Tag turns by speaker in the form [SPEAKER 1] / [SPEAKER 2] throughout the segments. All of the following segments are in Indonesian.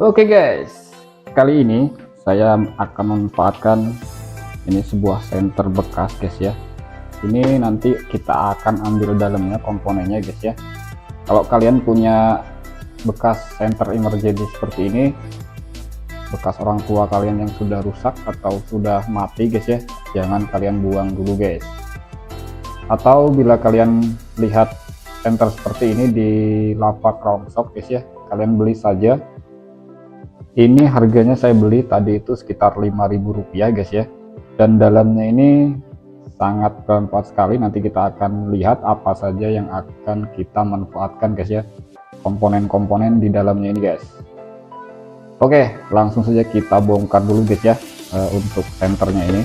[SPEAKER 1] Oke guys, kali ini saya akan memanfaatkan ini sebuah senter bekas guys ya. Ini nanti kita akan ambil dalamnya komponennya guys ya. Kalau kalian punya bekas senter emergency seperti ini, bekas orang tua kalian yang sudah rusak atau sudah mati guys ya, jangan kalian buang dulu guys. Atau bila kalian lihat senter seperti ini di lapak Crown Shop guys ya, kalian beli saja. Ini harganya saya beli tadi itu sekitar Rp5.000 guys ya, dan dalamnya ini sangat bermanfaat sekali. Nanti kita akan lihat apa saja yang akan kita manfaatkan guys ya, komponen-komponen di dalamnya ini guys. Oke, langsung saja kita bongkar dulu guys ya, untuk senternya ini.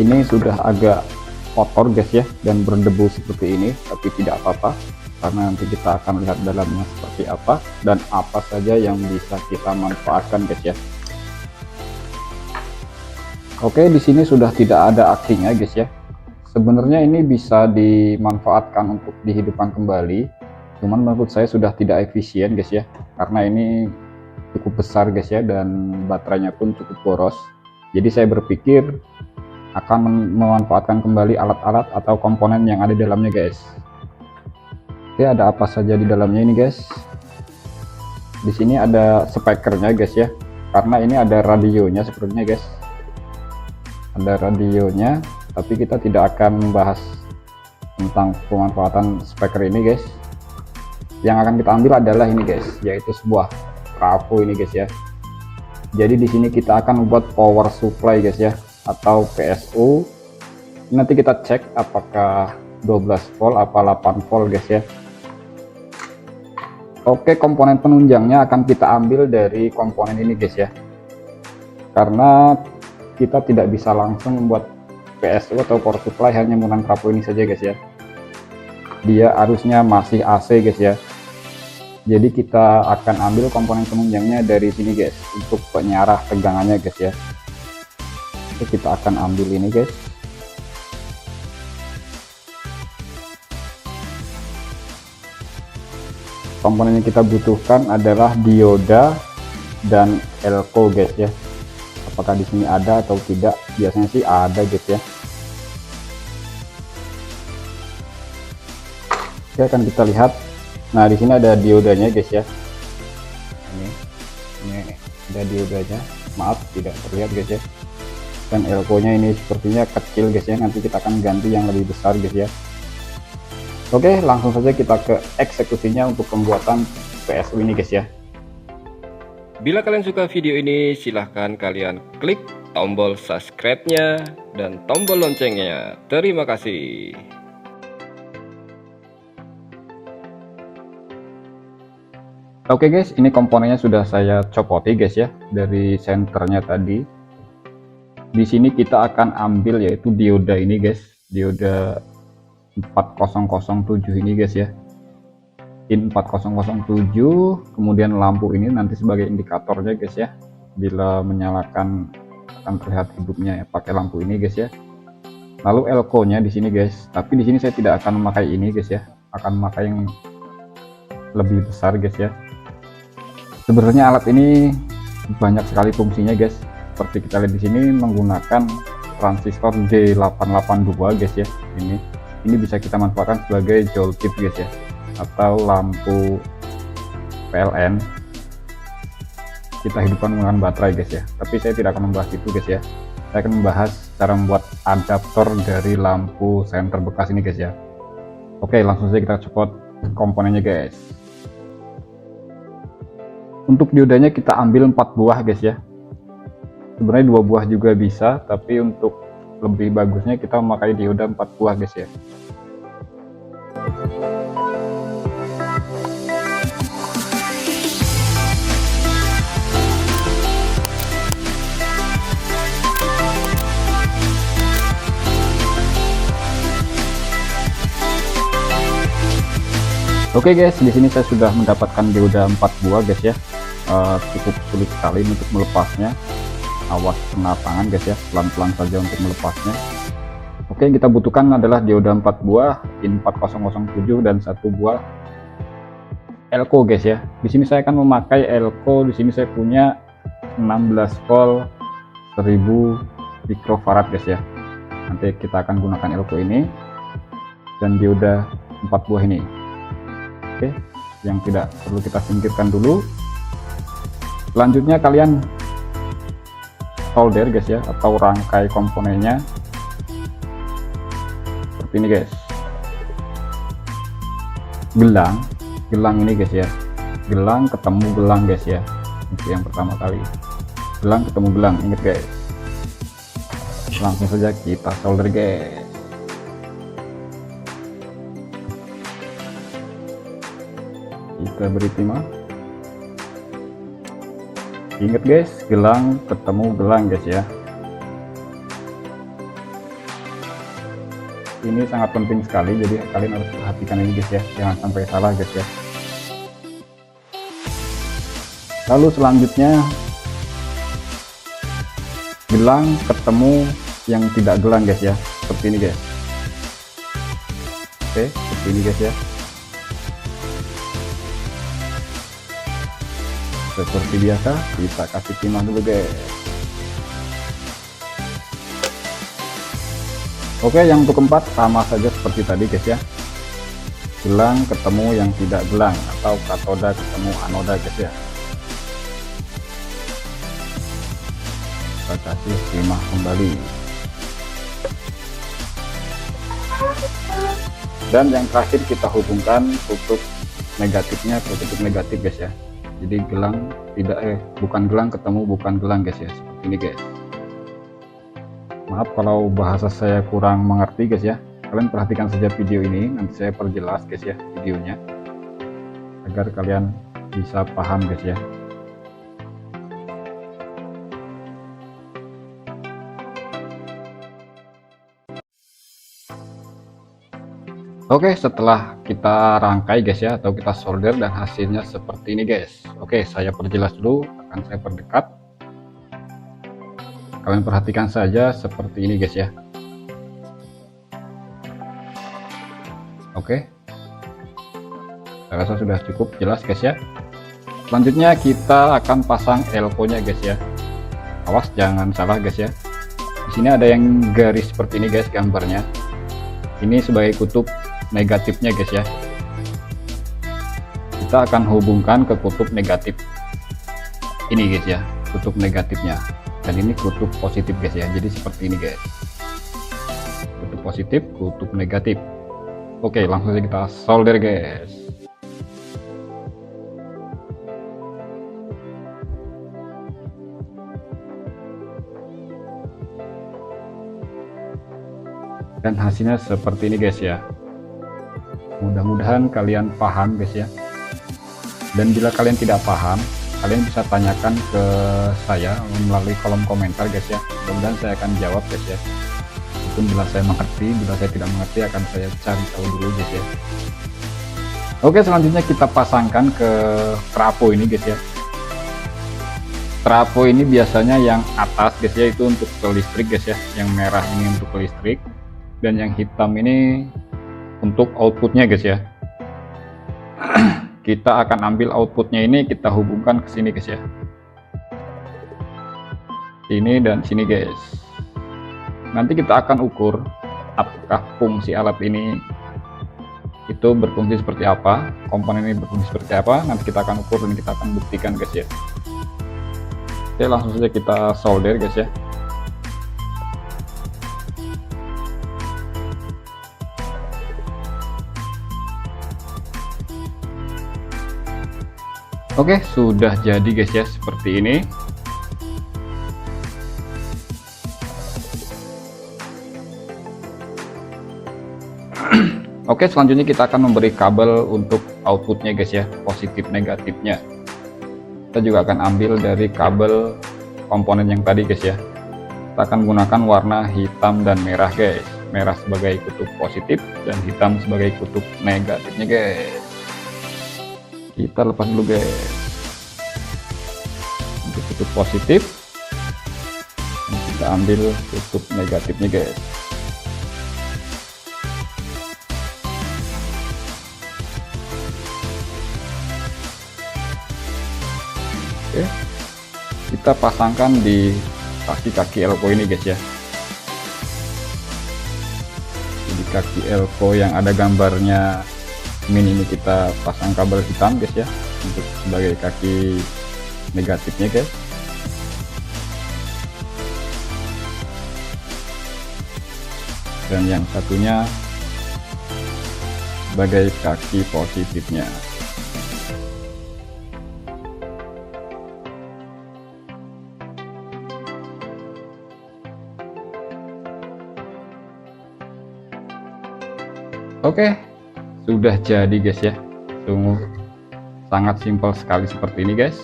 [SPEAKER 1] Ini sudah agak kotor guys ya, dan berdebu seperti ini, tapi tidak apa-apa karena nanti kita akan lihat dalamnya seperti apa dan apa saja yang bisa kita manfaatkan guys ya. Oke, di sini sudah tidak ada akinya guys ya. Sebenarnya ini bisa dimanfaatkan untuk dihidupkan kembali, cuman menurut saya sudah tidak efisien guys ya, karena ini cukup besar guys ya, dan baterainya pun cukup boros. Jadi saya berpikir akan memanfaatkan kembali alat-alat atau komponen yang ada di dalamnya guys. Oke, ada apa saja di dalamnya ini guys? Di sini ada speakernya guys ya, karena ini ada radionya sepertinya guys. Ada radionya, tapi kita tidak akan membahas tentang pemanfaatan speaker ini guys. Yang akan kita ambil adalah ini guys, yaitu sebuah trafo ini guys ya. Jadi di sini kita akan membuat power supply guys ya, atau PSU. Nanti kita cek apakah 12 volt apa 8 volt guys ya. Oke, komponen penunjangnya akan kita ambil dari komponen ini guys ya, karena kita tidak bisa langsung membuat PSU atau power supply hanya menggunakan trafo ini saja guys ya. Dia harusnya masih AC guys ya. Jadi kita akan ambil komponen penunjangnya dari sini guys, untuk penyarah tegangannya guys ya. Oke, kita akan ambil ini guys. Komponen yang kita butuhkan adalah dioda dan elko guys ya. Apakah di sini ada atau tidak? Biasanya sih ada guys ya. Oke, akan kita lihat. Nah, di sini ada diodanya guys ya. Ini ada diodanya. Maaf, tidak terlihat guys ya. Dan elko nya ini sepertinya kecil guys ya. Nanti kita akan ganti yang lebih besar guys ya. Oke, langsung saja kita ke eksekusinya untuk pembuatan PSU ini guys ya.
[SPEAKER 2] Bila kalian suka video ini, silahkan kalian klik tombol subscribe-nya dan tombol loncengnya. Terima kasih.
[SPEAKER 1] Oke guys, ini komponennya sudah saya copoti guys ya, dari senternya tadi. Di sini kita akan ambil yaitu dioda ini guys, dioda 4007 ini guys ya. In 4007, kemudian lampu ini nanti sebagai indikatornya guys ya. Bila menyalakan akan terlihat hidupnya ya, pakai lampu ini guys ya. Lalu elko nya di sini guys, tapi di sini saya tidak akan memakai ini guys ya, akan memakai yang lebih besar guys ya. Sebenarnya alat ini banyak sekali fungsinya guys. Seperti kita lihat di sini menggunakan transistor J882 guys ya. Ini bisa kita manfaatkan sebagai joule tip guys ya, atau lampu PLN. Kita hidupkan menggunakan baterai guys ya. Tapi saya tidak akan membahas itu guys ya. Saya akan membahas cara membuat adaptor dari lampu senter bekas ini guys ya. Oke, langsung saja kita copot komponennya guys. Untuk diodanya kita ambil 4 buah guys ya. Sebenarnya 2 buah juga bisa, tapi untuk lebih bagusnya kita memakai dioda 4 buah guys ya. Oke guys, di sini saya sudah mendapatkan dioda 4 buah guys ya. Cukup sulit sekali untuk melepasnya. Awas kena tangan guys ya, pelan-pelan saja untuk melepasnya. Oke, yang kita butuhkan adalah dioda 4 buah, in 4007 dan 1 buah elko guys ya. Di sini saya akan memakai elko. Di sini saya punya 16 volt 1000 mikrofarad guys ya. Nanti kita akan gunakan elko ini dan dioda 4 buah ini. Oke, yang tidak perlu kita singkirkan dulu. Selanjutnya kalian solder guys ya, atau rangkai komponennya seperti ini guys. Gelang ini guys ya, gelang ketemu gelang guys ya. Untuk yang pertama kali, gelang ketemu gelang, ingat guys. Langsung saja kita solder guys. Kita beri timah. Ingat guys, gelang ketemu gelang guys ya. Ini sangat penting sekali, jadi kalian harus perhatikan ini guys ya, jangan sampai salah guys ya. Lalu selanjutnya gelang ketemu yang tidak gelang guys ya, seperti ini guys. Oke, seperti ini guys ya. Seperti biasa, kita kasih timah dulu guys. Oke, yang untuk keempat sama saja seperti tadi guys ya. Gelang ketemu yang tidak gelang, atau katoda ketemu anoda guys ya. Kita kasih timah kembali. Dan yang terakhir kita hubungkan kutub negatifnya ke kutub negatif guys ya. Jadi gelang bukan gelang ketemu bukan gelang guys ya, seperti ini guys. Maaf kalau bahasa saya kurang mengerti guys ya. Kalian perhatikan saja video ini, nanti saya perjelas guys ya videonya, agar kalian bisa paham guys ya. Oke, setelah kita rangkai guys ya, atau kita solder dan hasilnya seperti ini guys. Oke, saya perjelas dulu, akan saya perdekat. Kalian perhatikan saja seperti ini guys ya. Oke, saya rasa sudah cukup jelas guys ya. Selanjutnya kita akan pasang elko nya guys ya. Awas jangan salah guys ya. Di sini ada yang garis seperti ini guys gambarnya. Ini sebagai kutub negatifnya guys ya. Kita akan hubungkan ke kutub negatif ini guys ya, kutub negatifnya, dan ini kutub positif guys ya. Jadi seperti ini guys, kutub positif, kutub negatif. Oke, langsung saja kita solder guys. Dan hasilnya seperti ini guys ya. Mudah-mudahan kalian paham guys ya. Dan bila kalian tidak paham, kalian bisa tanyakan ke saya melalui kolom komentar guys ya. Mudah-mudahan saya akan jawab guys ya. Meskipun bila saya mengerti, bila saya tidak mengerti akan saya cari tahu dulu guys ya. Oke, selanjutnya kita pasangkan ke trafo ini guys ya. Trafo ini biasanya yang atas guys ya, itu untuk ke listrik guys ya. Yang merah ini untuk ke listrik, dan yang hitam ini untuk outputnya guys ya. Kita akan ambil outputnya ini, kita hubungkan ke sini guys ya. Sini dan sini guys. Nanti kita akan ukur apakah fungsi alat ini itu berfungsi seperti apa, komponen ini berfungsi seperti apa. Nanti kita akan ukur dan kita akan buktikan guys ya. Oke, langsung saja kita solder guys ya. Oke, sudah jadi guys ya, seperti ini. Oke, selanjutnya kita akan memberi kabel untuk outputnya guys ya, positif negatifnya. Kita juga akan ambil dari kabel komponen yang tadi guys ya. Kita akan gunakan warna hitam dan merah guys. Merah sebagai kutub positif dan hitam sebagai kutub negatifnya guys. Kita lepas dulu guys. Untuk kutub positif, kita ambil kutub negatifnya guys. Oke, kita pasangkan di kaki-kaki elko ini guys ya. Di kaki elko yang ada gambarnya min ini kita pasang kabel hitam guys ya, untuk sebagai kaki negatifnya guys. Dan yang satunya sebagai kaki positifnya. Oke, sudah jadi guys ya. Sungguh sangat simpel sekali seperti ini guys.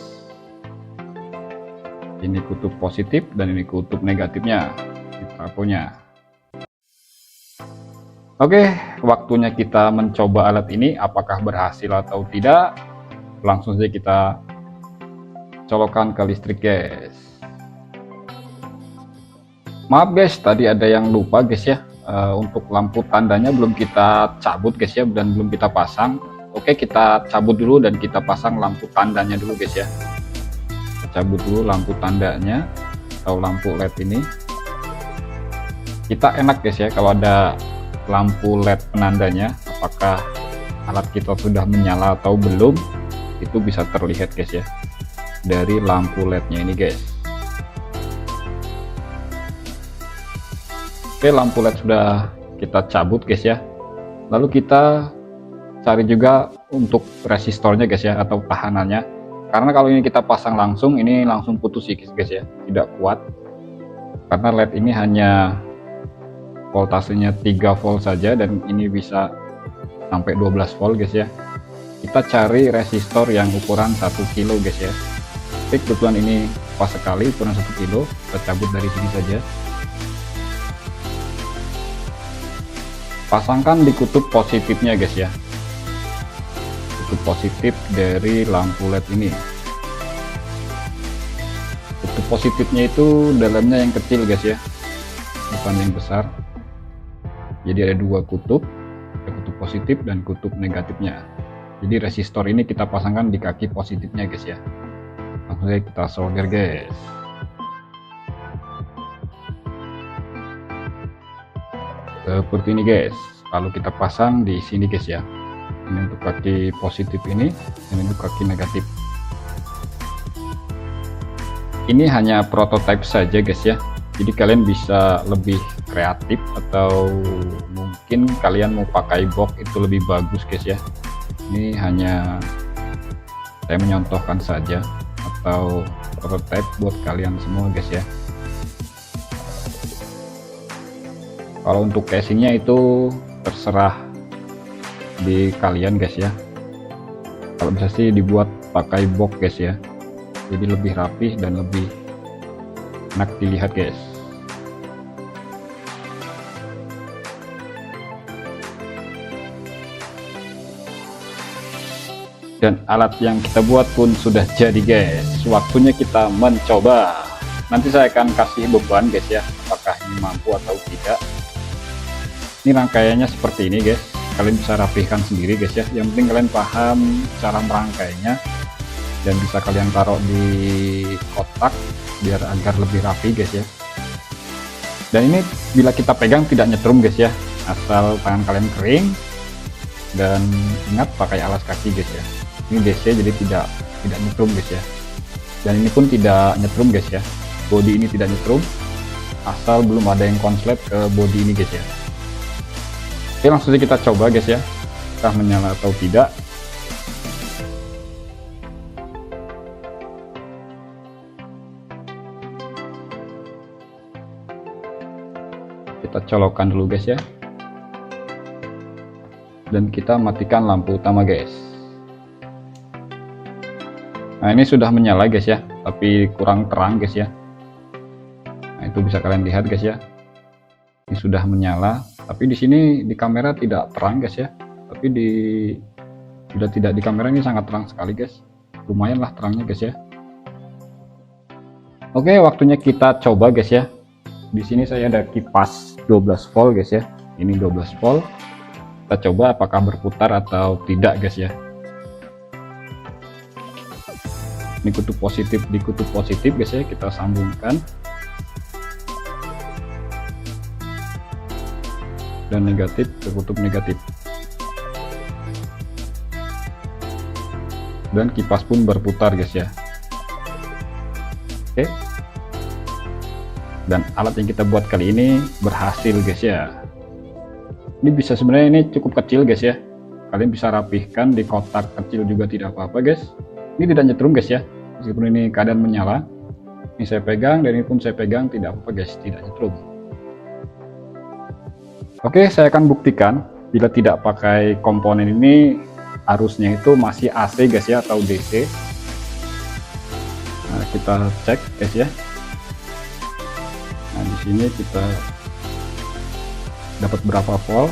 [SPEAKER 1] Ini kutub positif dan ini kutub negatifnya di trafonya. Oke, waktunya kita mencoba alat ini apakah berhasil atau tidak. Langsung saja kita colokkan ke listrik guys. Maaf guys, tadi ada yang lupa guys ya. Untuk lampu tandanya belum kita cabut guys ya, dan belum kita pasang. Oke, kita cabut dulu dan kita pasang lampu tandanya dulu guys ya. Kita cabut dulu lampu tandanya atau lampu LED ini. Kita enak guys ya kalau ada lampu LED penandanya apakah alat kita sudah menyala atau belum, itu bisa terlihat guys ya dari lampu LED-nya ini guys. Oke, lampu LED sudah kita cabut guys ya. Lalu kita cari juga untuk resistornya guys ya, atau tahanannya. Karena kalau ini kita pasang langsung, ini langsung putus sih guys ya, tidak kuat. Karena LED ini hanya voltasenya 3 volt saja, dan ini bisa sampai 12 volt guys ya. Kita cari resistor yang ukuran 1 kilo guys ya. Oke, kebetulan ini pas sekali ukuran 1 kilo. Kita cabut dari sini saja. Pasangkan di kutub positifnya guys ya, kutub positif dari lampu LED ini. Kutub positifnya itu dalamnya yang kecil guys ya, bukan yang besar. Jadi ada dua kutub, ada kutub positif dan kutub negatifnya. Jadi resistor ini kita pasangkan di kaki positifnya guys ya. Langsung saja kita solder guys. Seperti ini guys. Lalu kita pasang di sini guys ya. Ini untuk kaki positif ini, ini untuk kaki negatif. Ini hanya prototipe saja guys ya. Jadi kalian bisa lebih kreatif, atau mungkin kalian mau pakai box itu lebih bagus guys ya. Ini hanya saya menyontohkan saja, atau prototipe buat kalian semua guys ya. Kalau untuk casingnya itu terserah di kalian guys ya. Kalau bisa sih dibuat pakai box guys ya, jadi lebih rapih dan lebih enak dilihat guys. Dan alat yang kita buat pun sudah jadi guys. Waktunya kita mencoba. Nanti saya akan kasih beban guys ya, apakah ini mampu atau tidak. Ini rangkaiannya seperti ini guys, kalian bisa rapihkan sendiri guys ya. Yang penting kalian paham cara merangkainya, dan bisa kalian taruh di kotak biar agar lebih rapi guys ya. Dan ini bila kita pegang tidak nyetrum guys ya, asal tangan kalian kering, dan ingat pakai alas kaki guys ya. Ini DC jadi tidak nyetrum guys ya. Dan ini pun tidak nyetrum guys ya, body ini tidak nyetrum asal belum ada yang konslet ke body ini guys ya. Oke, langsung saja kita coba guys ya, apakah menyala atau tidak. Kita colokkan dulu guys ya, dan kita matikan lampu utama guys. Nah, ini sudah menyala guys ya, tapi kurang terang guys ya. Nah, itu bisa kalian lihat guys ya, ini sudah menyala. Tapi di sini di kamera tidak terang guys ya, tapi sudah tidak di kamera ini sangat terang sekali guys. Lumayan lah terangnya guys ya. Oke, waktunya kita coba guys ya. Di sini saya ada kipas 12 volt guys ya. Ini 12 volt. Kita coba apakah berputar atau tidak guys ya. Ini kutub positif di kutub positif guys ya, kita sambungkan. Dan negatif ke kutub negatif. Dan kipas pun berputar guys ya. Oke. Dan alat yang kita buat kali ini berhasil guys ya. Ini bisa, sebenarnya ini cukup kecil guys ya. Kalian bisa rapihkan di kotak kecil juga tidak apa-apa guys. Ini tidak nyetrum guys ya, meskipun ini keadaan menyala. Ini saya pegang dan ini pun saya pegang, tidak apa-apa guys, tidak nyetrum. Oke, saya akan buktikan bila tidak pakai komponen ini arusnya itu masih AC guys ya, atau DC. Nah, kita cek guys ya. Nah, di sini kita dapat berapa volt.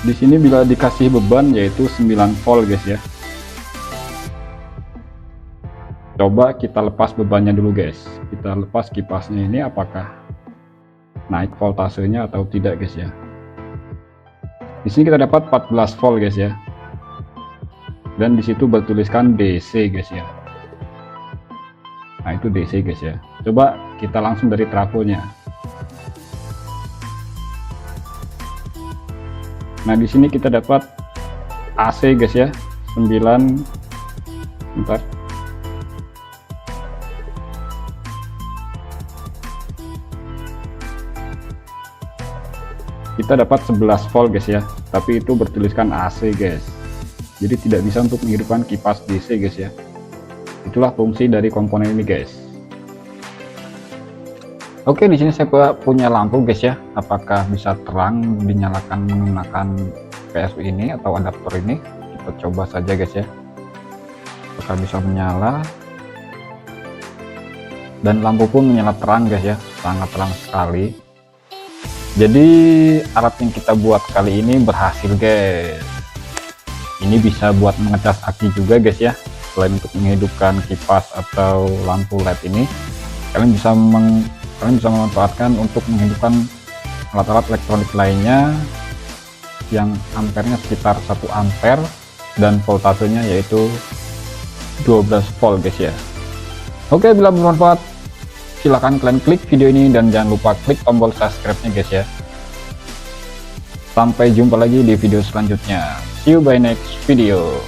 [SPEAKER 1] Di sini bila dikasih beban yaitu 9 volt guys ya. Coba kita lepas bebannya dulu guys. Kita lepas kipasnya ini, apakah naik voltasenya atau tidak guys ya. Di sini kita dapat 14 volt guys ya. Dan di situ bertuliskan DC guys ya. Nah, itu DC guys ya. Coba kita langsung dari trafonya. Nah, di sini kita dapat AC guys ya, 9. Bentar. Kita dapat 11 volt guys ya, tapi itu bertuliskan AC guys. Jadi tidak bisa untuk menghidupkan kipas DC guys ya. Itulah fungsi dari komponen ini guys. Oke, di sini saya punya lampu guys ya. Apakah bisa terang dinyalakan menggunakan PSU ini atau adaptor ini? Kita coba saja guys ya. Apakah bisa menyala? Dan lampu pun menyala terang guys ya, sangat terang sekali. Jadi alat yang kita buat kali ini berhasil guys. Ini bisa buat mengecas aki juga guys ya. Selain untuk menghidupkan kipas atau lampu LED ini, kalian bisa memanfaatkan untuk menghidupkan alat-alat elektronik lainnya yang ampernya sekitar 1 ampere dan voltasenya yaitu 12 volt guys ya. Oke, bila bermanfaat silahkan kalian klik video ini dan jangan lupa klik tombol subscribe-nya guys ya. Sampai jumpa lagi di video selanjutnya. See you by next video.